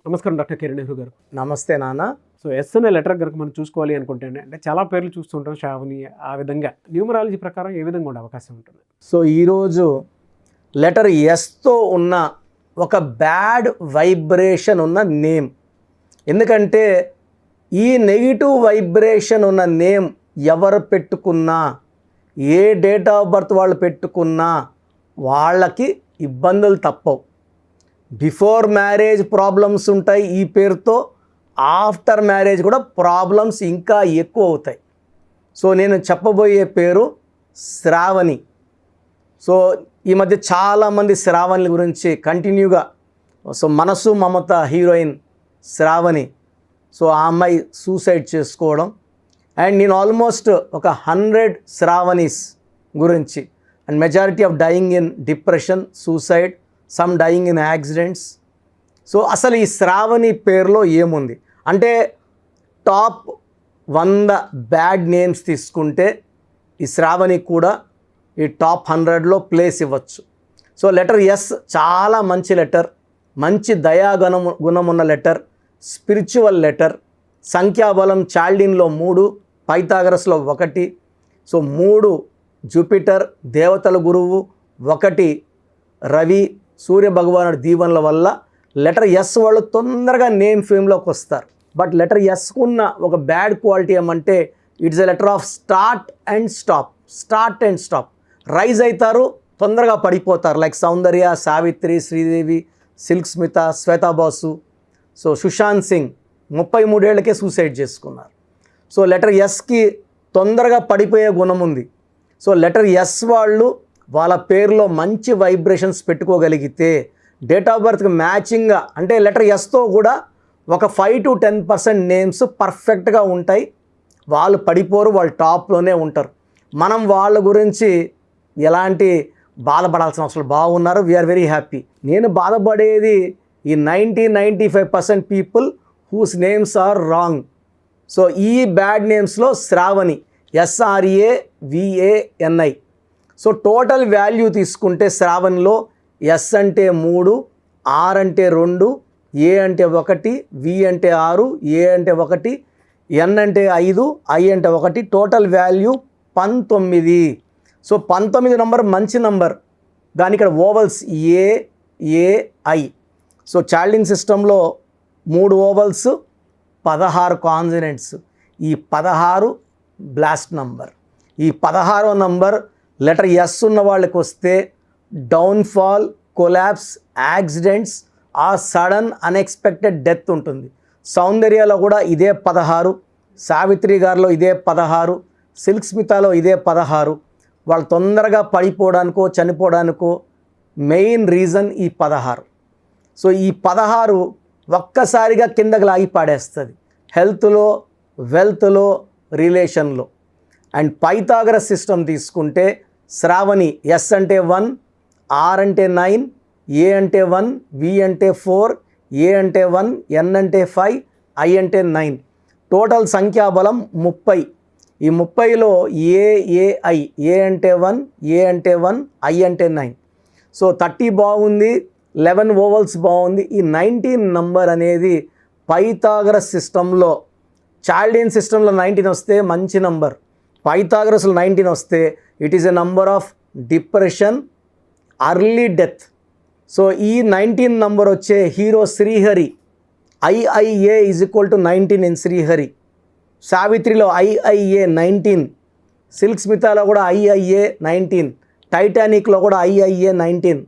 నమస్కారం డాక్టర్ కిరణ్ నెహ్రూ గారు. నమస్తే నాన్న. సో ఎస్ అనే లెటర్ కనుక మనం చూసుకోవాలి అనుకుంటే అంటే చాలా పేర్లు చూస్తుంటాం, శ్రావణి, ఆ విధంగా న్యూమరాలజీ ప్రకారం ఏ విధంగా ఉండే అవకాశం ఉంటుంది? సో ఈరోజు లెటర్ ఎస్తో ఉన్న ఒక బ్యాడ్ వైబ్రేషన్ ఉన్న నేమ్. ఎందుకంటే ఈ నెగిటివ్ వైబ్రేషన్ ఉన్న నేమ్ ఎవరు పెట్టుకున్నా, ఏ డేట్ ఆఫ్ బర్త్ వాళ్ళు పెట్టుకున్నా వాళ్ళకి ఇబ్బందులు తప్పవు. బిఫోర్ మ్యారేజ్ ప్రాబ్లమ్స్ ఉంటాయి ఈ పేరుతో, ఆఫ్టర్ మ్యారేజ్ కూడా ప్రాబ్లమ్స్ ఇంకా ఎక్కువ అవుతాయి. సో నేను చెప్పబోయే పేరు శ్రావణి. సో ఈ మధ్య చాలామంది శ్రావణి గురించి కంటిన్యూగా, సో మనసు మమత హీరోయిన్ శ్రావణి, సో ఆ అమ్మాయి సూసైడ్ చేసుకోవడం, అండ్ నేను ఆల్మోస్ట్ ఒక 100 శ్రావణీస్ గురించి, and majority of dying in depression, suicide, some dying in accidents. So అసలు ఈ శ్రావణి పేరులో ఏముంది అంటే, టాప్ 100 బ్యాడ్ నేమ్స్ తీసుకుంటే ఈ శ్రావణి కూడా ఈ టాప్ 100లో ప్లేస్ ఇవ్వచ్చు. సో లెటర్ ఎస్ చాలా మంచి లెటర్, మంచి గుణం ఉన్న లెటర్, స్పిరిచువల్ లెటర్. సంఖ్యాబలం చాల్డిన్లో 3, పైథాగరస్లో 1. సో 3 జూపిటర్ దేవతల గురువు, 1 రవి సూర్య భగవానుడి దీవెనల వల్ల లెటర్ ఎస్ వాళ్ళు తొందరగా నేమ్ ఫేమ్లోకి వస్తారు. బట్ లెటర్ ఎస్కున్న ఒక బ్యాడ్ క్వాలిటీ ఏమంటే, it's a letter of start and stop. Start and stop. Rise అవుతారు, తొందరగా పడిపోతారు. లైక్ సౌందర్య, సావిత్రి, శ్రీదేవి, సిల్క్ స్మిత, శ్వేతా బాసు, సో సుశాంత్ సింగ్ 33 ఏళ్ళకే సూసైడ్ చేసుకున్నారు. సో లెటర్ ఎస్కి తొందరగా పడిపోయే గుణం ఉంది. సో లెటర్ ఎస్ వాళ్ళు వాళ్ళ పేరులో మంచి వైబ్రేషన్స్ పెట్టుకోగలిగితే, డేట్ ఆఫ్ బర్త్కి మ్యాచింగ్గా, అంటే లెటర్ ఎస్తో కూడా ఒక 5 to 10% నేమ్స్ పర్ఫెక్ట్గా ఉంటాయి. వాళ్ళు పడిపోరు, వాళ్ళు టాప్లోనే ఉంటారు. మనం వాళ్ళ గురించి ఎలాంటి బాధపడాల్సిన అవసరం, బాగున్నారు, వీఆర్ వెరీ హ్యాపీ. నేను బాధపడేది ఈ 90-95% people whose names are wrong. So ఈ బ్యాడ్ నేమ్స్లో Sravani, SRAVANI. So total value తీసుకుంటే శ్రావణిలో ఎస్ అంటే 3, ఆర్ అంటే 2, ఏ అంటే 1, వి అంటే 6, ఏ అంటే 1, ఎన్ అంటే 5, ఐ అంటే 1, టోటల్ వాల్యూ 19. సో 19 నంబర్ మంచి నంబర్. దాని ఇక్కడ ఓవల్స్ ఏఐ. సో చాల్డిన్ సిస్టంలో 3 ఓవల్స్, 16 కాన్సనెంట్స్. ఈ 16 బ్లాస్ట్ నంబర్. ఈ 16వ నంబర్ లెటర్ ఎస్ ఉన్న వాళ్ళకి వస్తే డౌన్ఫాల్, కొలాప్స్, యాక్సిడెంట్స్, ఆ సడన్ అన్ఎక్స్పెక్టెడ్ డెత్ ఉంటుంది. సౌందర్యలో కూడా ఇదే 16, సావిత్రి గారిలో ఇదే 16, సిల్క్ స్మితాలో ఇదే 16. వాళ్ళు తొందరగా పడిపోవడానికో చనిపోవడానికో మెయిన్ రీజన్ ఈ 16. సో ఈ 16 ఒక్కసారిగా కిందకి లాగి పాడేస్తుంది, హెల్త్లో, వెల్త్లో, రిలేషన్లో. అండ్ పైథాగరస్ సిస్టమ్ తీసుకుంటే శ్రావణి ఎస్ అంటే 1, ఆర్ అంటే 9, ఏ అంటే 1, వి అంటే 4, ఏ అంటే 1, ఎన్ అంటే 5, ఐ అంటే 9. టోటల్ సంఖ్యాబలం 30. ఈ 30లో ఏఐ, ఏ అంటే 1, ఏ అంటే 1, ఐ అంటే 9. సో 30 బాగుంది, 11 ఓవల్స్ బాగుంది. ఈ 19 నంబర్ అనేది పైథాగరస్ సిస్టంలో, చాల్డియన్ సిస్టంలో 19 వస్తే మంచి నంబర్, పైథాగరస్లో 19 వస్తే it is a number of depression, early death. So ఈ 19 నంబర్ వచ్చే hero Srihari, IIA = 19 in Srihari. సావిత్రిలో IIA 19, సిల్క్ స్మితాలో కూడా IIA 19, టైటానిక్లో కూడా IIA 19.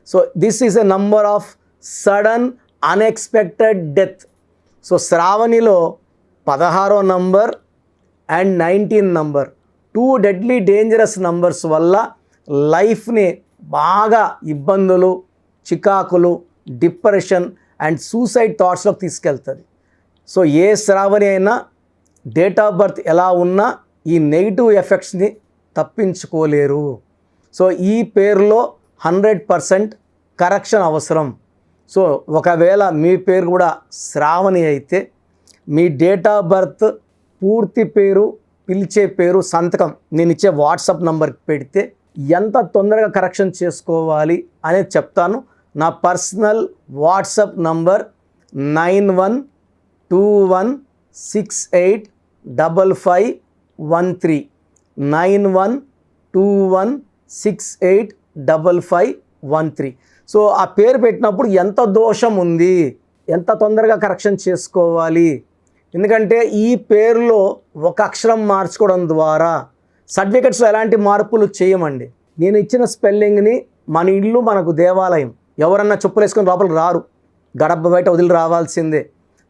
So this is a number of sudden unexpected death. So శ్రావణిలో 16వ number and 19 number, 2 deadly dangerous numbers వల్ల లైఫ్ని బాగా ఇబ్బందులు, చికాకులు, డిప్రెషన్ అండ్ సూసైడ్ థాట్స్లోకి తీసుకెళ్తుంది. సో ఏ శ్రావణి అయినా డేట్ ఆఫ్ బర్త్ ఎలా ఉన్నా ఈ నెగిటివ్ ఎఫెక్ట్స్ని తప్పించుకోలేరు. సో ఈ పేరులో 100% కరెక్షన్ అవసరం. సో ఒకవేళ మీ పేరు కూడా శ్రావణి అయితే మీ డేట్ ఆఫ్ బర్త్, పూర్తి పేరు, పిలిచే పేరు, సంతకం నేను ఇచ్చే వాట్సాప్ నంబర్కి పెడితే ఎంత తొందరగా కరెక్షన్ చేసుకోవాలి అనేది చెప్తాను. నా పర్సనల్ వాట్సాప్ నంబర్ 9121685513 9121685513. సో ఆ పేరు పెట్టినప్పుడు ఎంత దోషం ఉంది, ఎంత తొందరగా కరెక్షన్ చేసుకోవాలి. ఎందుకంటే ఈ పేరులో ఒక అక్షరం మార్చుకోవడం ద్వారా సర్టిఫికెట్స్లో ఎలాంటి మార్పులు చేయమండి. నేను ఇచ్చిన స్పెల్లింగ్ని మన ఇల్లు మనకు దేవాలయం. ఎవరన్నా చెప్పులు వేసుకొని లోపలికి రారు, గడప బయట వదిలి రావాల్సిందే.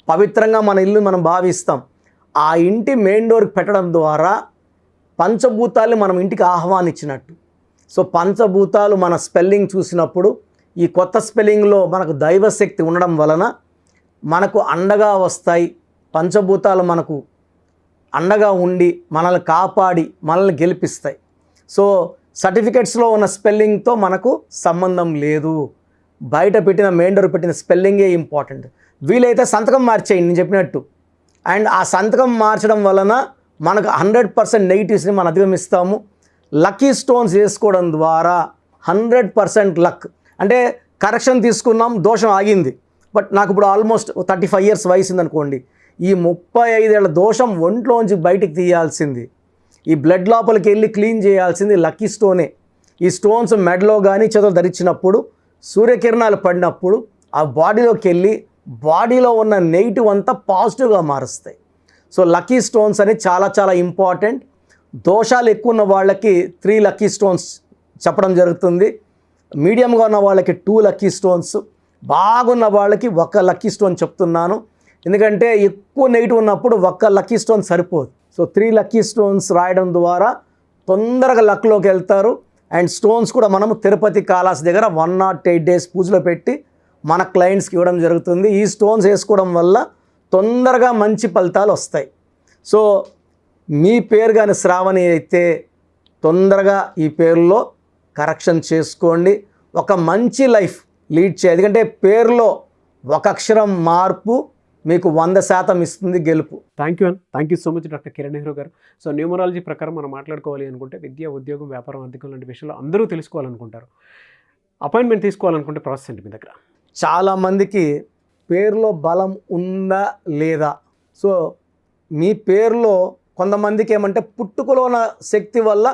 పవిత్రంగా మన ఇల్లు మనం భావిస్తాం. ఆ ఇంటి మెయిన్ డోర్కి పెట్టడం ద్వారా పంచభూతాల్ని మనం ఇంటికి ఆహ్వానించినట్టు. సో పంచభూతాలు మన స్పెల్లింగ్ చూసినప్పుడు ఈ కొత్త స్పెల్లింగ్లో మనకు దైవశక్తి ఉండడం వలన మనకు అండగా వస్తాయి. పంచభూతాలు మనకు అండగా ఉండి మనల్ని కాపాడి మనల్ని గెలిపిస్తాయి. సో సర్టిఫికెట్స్లో ఉన్న స్పెల్లింగ్తో మనకు సంబంధం లేదు. బయట పెట్టిన మెయిన్ డోర్ పెట్టిన స్పెల్లింగే ఇంపార్టెంట్. వీలైతే సంతకం మార్చేయండి నేను చెప్పినట్టు. అండ్ ఆ సంతకం మార్చడం వలన మనకు 100% నెగిటివ్స్ని మనం అధిగమిస్తాము. లక్కీ స్టోన్స్ వేసుకోవడం ద్వారా 100% లక్. అంటే కరెక్షన్ తీసుకున్నాం, దోషం ఆగింది. బట్ నాకు ఇప్పుడు ఆల్మోస్ట్ 35 years వయసు ఉందనుకోండి. ఈ 35 ఏళ్ల దోషం ఒంట్లోంచి బయటికి తీయాల్సింది, ఈ బ్లడ్ లోపలికి వెళ్ళి క్లీన్ చేయాల్సింది లక్కీ స్టోనే. ఈ స్టోన్స్ మెడలో కానీ చేతులు ధరించినప్పుడు సూర్యకిరణాలు పడినప్పుడు ఆ బాడీలోకి వెళ్ళి బాడీలో ఉన్న నెగిటివ్ అంతా పాజిటివ్గా మారుస్తాయి. సో లక్కీ స్టోన్స్ అనేది చాలా చాలా ఇంపార్టెంట్. దోషాలు ఎక్కువ ఉన్న వాళ్ళకి 3 లక్కీ స్టోన్స్ చెప్పడం జరుగుతుంది. మీడియంగా ఉన్న వాళ్ళకి 2 లక్కీ స్టోన్స్, బాగున్న వాళ్ళకి 1 లక్కీ స్టోన్ చెప్తున్నాను. ఎందుకంటే ఎక్కువ నెగిటివ్ ఉన్నప్పుడు 1 లక్కీ స్టోన్ సరిపోదు. సో 3 లక్కీ స్టోన్స్ రాయడం ద్వారా తొందరగా లక్లోకి వెళ్తారు. అండ్ స్టోన్స్ కూడా మనము తిరుపతి కాళాస్ దగ్గర 108 days పూజలో పెట్టి మన క్లయింట్స్కి ఇవ్వడం జరుగుతుంది. ఈ స్టోన్స్ వేసుకోవడం వల్ల తొందరగా మంచి ఫలితాలు వస్తాయి. సో మీ పేరు కానీ శ్రావణి అయితే తొందరగా ఈ పేరులో కరెక్షన్ చేసుకోండి. ఒక మంచి లైఫ్ లీడ్ చేయాలి. ఎందుకంటే పేరులో ఒక అక్షరం మార్పు మీకు 100% ఇస్తుంది గెలుపు. Thank you so much doctor Kiran Nehru గారు. సో న్యూమరాలజీ ప్రకారం మనం మాట్లాడుకోవాలి అనుకుంటే విద్య, ఉద్యోగం, వ్యాపారం, ఆర్థికం లాంటి విషయాలు అందరూ తెలుసుకోవాలనుకుంటారు. అపాయింట్మెంట్ తీసుకోవాలనుకుంటే ప్రాసెస్ ఏంటి మీ దగ్గర? చాలామందికి పేరులో బలం ఉందా లేదా. సో మీ పేరులో కొంతమందికి ఏమంటే పుట్టుకలో ఉన్న శక్తి వల్ల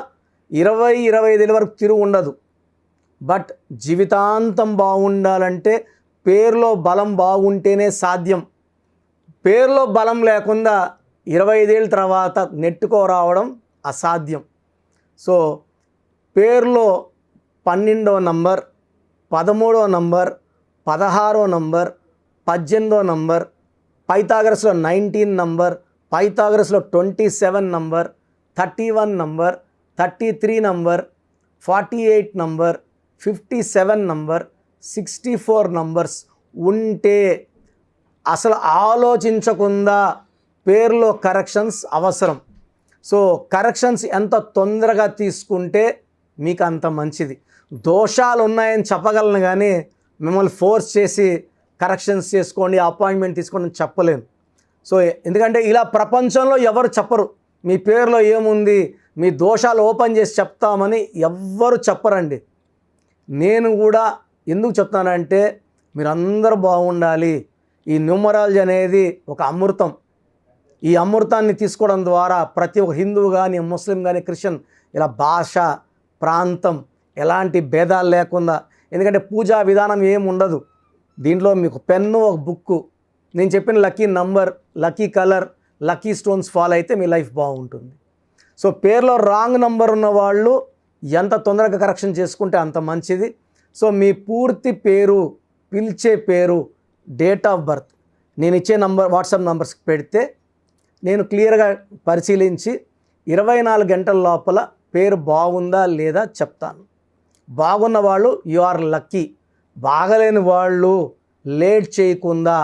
20-25 ఏళ్ళ వరకు తిరుగు ఉండదు. బట్ జీవితాంతం బాగుండాలంటే పేరులో బలం బాగుంటేనే సాధ్యం. పేరులో బలం లేకుండా 25 ఏళ్ళ తర్వాత నెట్టుకోరావడం అసాధ్యం. సో పేరులో 12వ నంబర్, 13వ నంబర్, 16వ నంబర్, 18వ నంబర్, పైథాగరస్లో 19 నంబర్, పైథాగరస్లో 27 number, 31 number, 33 number, 48 number, 57 number, 64 numbers ఉంటే అసలు ఆలోచించకుండా పేరులో కరెక్షన్స్ అవసరం. సో కరెక్షన్స్ ఎంత తొందరగా తీసుకుంటే మీకు అంత మంచిది. దోషాలు ఉన్నాయని చెప్పగలను కానీ మిమ్మల్ని ఫోర్స్ చేసి కరెక్షన్స్ చేసుకోండి, అపాయింట్మెంట్ తీసుకోండి అని చెప్పలేను. సో ఎందుకంటే ఇలా ప్రపంచంలో ఎవరు చెప్పరు. మీ పేరులో ఏముంది, మీ దోషాలు ఓపెన్ చేసి చెప్తామని ఎవ్వరు చెప్పరండి. నేను కూడా ఎందుకు చెప్తానంటే మీరందరూ బాగుండాలి. ఈ న్యూమరాలజీ అనేది ఒక అమృతం. ఈ అమృతాన్ని తీసుకోవడం ద్వారా ప్రతి ఒక్క హిందువు కానీ, ముస్లిం కానీ, క్రిస్టియన్ ఇలా భాష, ప్రాంతం ఎలాంటి భేదాలు లేకుండా, ఎందుకంటే పూజా విధానం ఏమి ఉండదు దీంట్లో. మీకు పెన్ను, ఒక బుక్కు, నేను చెప్పిన lucky number, lucky colour, lucky stones follow అయితే మీ లైఫ్ బాగుంటుంది. సో పేరులో రాంగ్ నంబర్ ఉన్న వాళ్ళు ఎంత తొందరగా కరెక్షన్ చేసుకుంటే అంత మంచిది. సో మీ పూర్తి పేరు, పిలిచే పేరు, డేట్ ఆఫ్ బర్త్ నేను ఇచ్చే నంబర్ వాట్సాప్ నంబర్స్కి పెడితే నేను క్లియర్గా పరిశీలించి 24 గంటల లోపల పేరు బాగుందా లేదా చెప్తాను. బాగున్న వాళ్ళు యు ఆర్ లక్కీ. బాగలేని వాళ్ళు లేట్ చేయకుండా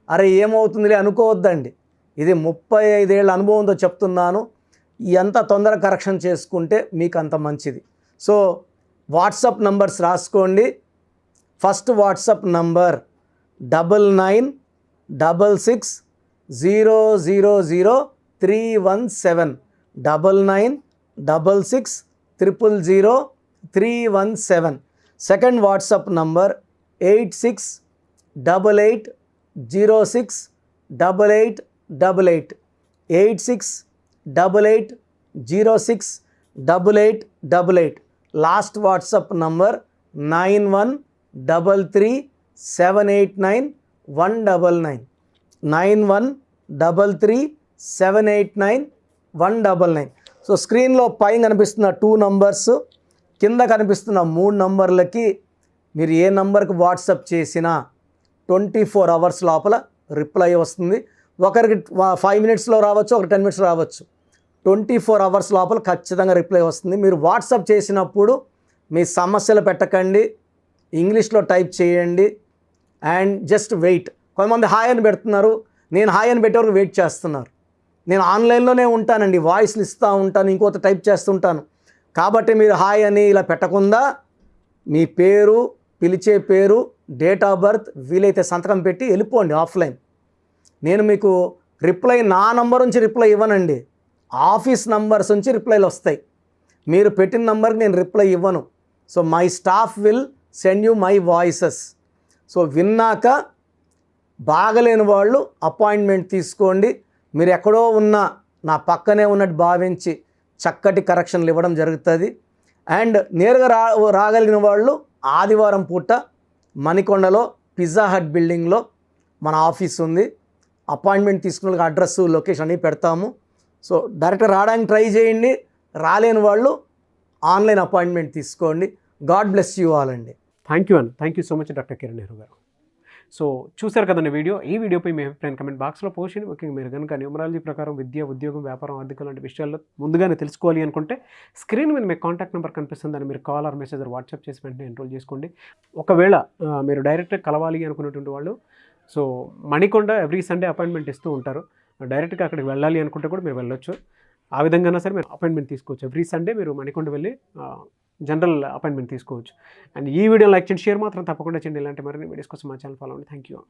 అరే ఏమవుతుందిలే అనుకోవద్దండి. ఇది 35 ఏళ్ళ అనుభవంతో చెప్తున్నాను. ఎంత తొందరగా కరెక్షన్ చేసుకుంటే మీకు అంత మంచిది. సో వాట్సాప్ నంబర్స్ రాసుకోండి. First WhatsApp number 9966000317 9966000317. Second WhatsApp number 8688 868888 8688068888. Last WhatsApp number 9133789199 9133789199. So స్క్రీన్లో పైన కనిపిస్తున్న 2 నంబర్స్, కింద కనిపిస్తున్న 3 నంబర్లకి మీరు ఏ నంబర్కి వాట్సాప్ చేసినా 24 అవర్స్ లోపల రిప్లై వస్తుంది. ఒకరికి 5 మినిట్స్లో రావచ్చు, ఒక 10 మినిట్స్ రావచ్చు. 24 అవర్స్ లోపల ఖచ్చితంగా రిప్లై వస్తుంది. మీరు వాట్సాప్ చేసినప్పుడు మీ సమస్యలు పెట్టకండి, ఇంగ్లీష్లో టైప్ చేయండి అండ్ జస్ట్ వెయిట్. కొంతమంది హాయ్ అని పెడుతున్నారు, నేను హాయ్ అని పెట్టే వరకు వెయిట్ చేస్తున్నారు. నేను ఆన్లైన్లోనే ఉంటానండి, వాయిస్లు ఇస్తూ ఉంటాను, ఇంకొక టైప్ చేస్తుంటాను. కాబట్టి మీరు హాయ్ అని ఇలా పెట్టకుండా మీ పేరు, పిలిచే పేరు, డేట్ ఆఫ్ బర్త్, వీలైతే సంతకం పెట్టి వెళ్ళిపోండి ఆఫ్లైన్. నేను మీకు రిప్లై నా నంబర్ నుంచి రిప్లై ఇవ్వనండి, ఆఫీస్ నంబర్స్ నుంచి రిప్లైలు వస్తాయి. మీరు పెట్టిన నంబర్కి నేను రిప్లై ఇవ్వను. So my staff will send you my voices. So విన్నాక బాగలేని వాళ్ళు అపాయింట్మెంట్ తీసుకోండి. మీరు ఎక్కడో ఉన్నా నా పక్కనే ఉన్నట్టు భావించి చక్కటి కరెక్షన్లు ఇవ్వడం జరుగుతుంది. అండ్ నేరుగా రాగలిగిన వాళ్ళు ఆదివారం పూట మణికొండలో పిజ్జా హట్ బిల్డింగ్లో మన ఆఫీస్ ఉంది. అపాయింట్మెంట్ తీసుకున్న వాళ్ళకి అడ్రస్, లొకేషన్ అన్నీ పెడతాము. సో డైరెక్ట్గా రావడానికి ట్రై చేయండి, రాలేని వాళ్ళు ఆన్లైన్ అపాయింట్మెంట్ తీసుకోండి. గాడ్ బ్లెస్ యూ ఆల్ అండి. Thank you so much doctor Kiran Nehru గారు. సో చూశారు కదండి వీడియో. ఈ వీడియోపై మీ అభిప్రాయం కమెంట్ బాక్స్లో పోస్ట్ చేయండి. ముఖ్యంగా మీరు కనుక న్యూమరాలజీ ప్రకారం విద్య, ఉద్యోగం, వ్యాపారం, ఆర్థిక లాంటి విషయాల్లో ముందుగానే తెలుసుకోవాలి అనుకుంటే స్క్రీన్ మీద మీకు కాంటాక్ట్ నెంబర్ కనిపిస్తుంది, దాన్ని మీరు కాల్ ఆర్ మెసేజ్ వాట్సాప్ చేసి వెంటనే ఎన్రోల్ చేసుకోండి. ఒకవేళ మీరు డైరెక్ట్గా కలవాలి అనుకున్నటువంటి వాళ్ళు so Manikonda every Sunday appointment ఇస్తూ ఉంటారు. డైరెక్ట్గా అక్కడికి వెళ్ళాలి అనుకుంటే కూడా మీరు వెళ్ళొచ్చు. ఆ విధంగా సరే మీరు అపాయింట్మెంట్ తీసుకోవచ్చు. ఎవ్రీ సండే మీరు మణికొండ వెళ్ళి జనరల్ అపాయింట్మెంట్ తీసుకోవచ్చు. అండ్ ఈ వీడియో లైక్ చేయండి, షేర్ మాత్రం తప్పకుండా చేయండి. ఇలాంటి మరిన్ని వీడియోస్ కోసం మా ఛానల్ ఫాలో అవ్వండి. Thank you.